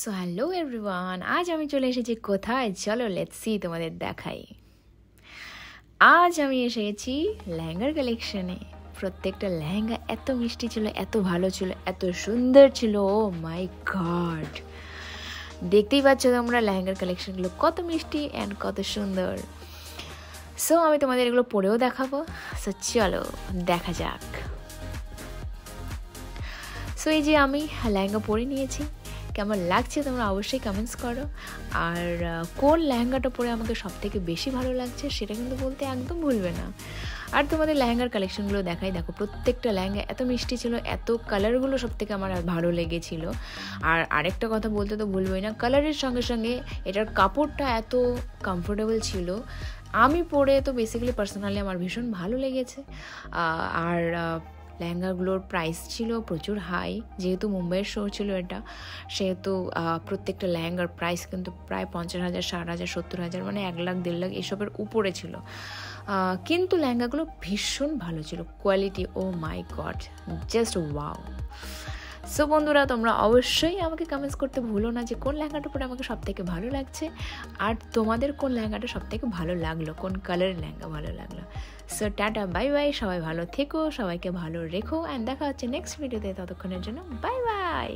So hello everyone, আজ আমি চলে এসেছি কোথায়, চলো লেটস সি, তোমাদের দেখাই। আজ আমি এসে গেছি লেহেঙ্গার কালেকশনে। প্রত্যেকটা লেহেঙ্গা এত মিষ্টি ছিল, এত ভালো ছিল, এত সুন্দর ছিল, ও মাই গড। দেখতেই পাচ্ছ তোমরা লেহেঙ্গার কালেকশনগুলো কত মিষ্টি অ্যান্ড কত সুন্দর। সো আমি তোমাদের এগুলো পরেও দেখাবো। সো চলো দেখা যাক। সো এই যে আমি লেহেঙ্গা পরে নিয়েছি, কেমন লাগছে তোমরা অবশ্যই কমেন্টস করো। আর কোন লেহেঙ্গাটা পরে আমাকে সবথেকে বেশি ভালো লাগছে সেটা কিন্তু বলতে একদম ভুলবে না। আর তোমাদের লেহেঙ্গার কালেকশনগুলো দেখাই, দেখো প্রত্যেকটা লেহেঙ্গা এত মিষ্টি ছিল, এত কালারগুলো সবথেকে আমার ভালো লেগেছিল। আর আরেকটা কথা বলতে তো ভুলবই না, কালারের সঙ্গে সঙ্গে এটার কাপড়টা এত কমফোর্টেবল ছিল। আমি পরে তো বেসিক্যালি পার্সোনালি আমার ভীষণ ভালো লেগেছে। আর লেহেঙ্গাগুলোর প্রাইস ছিল প্রচুর হাই, যেহেতু মুম্বাইয়ের শো ছিল এটা, সেহেতু প্রত্যেকটা লেহেঙ্গার প্রাইস কিন্তু প্রায় 50,000, 60,000, 70,000, মানে 1 লাখ 1.5 লাখ এসবের উপরে ছিল। কিন্তু লেহেঙ্গাগুলো ভীষণ ভালো ছিল, কোয়ালিটি ও মাই গড, জাস্ট ওয়াও। সো বন্ধুরা, তোমরা অবশ্যই আমাকে কমেন্টস করতে ভুলো না যে কোন লেহেঙ্গাটা পরে আমাকে সবথেকে ভালো লাগছে, আর তোমাদের কোন লেহেঙ্গাটা সবথেকে ভালো লাগলো, কোন কালারের লেহেঙ্গা ভালো লাগলো। সো টাটা, বাই বাই, সবাই ভালো থেকো, সবাইকে ভালো রেখো, অ্যান্ড দেখা হচ্ছে নেক্সট ভিডিওতে। ততক্ষণের জন্য বাই বাই।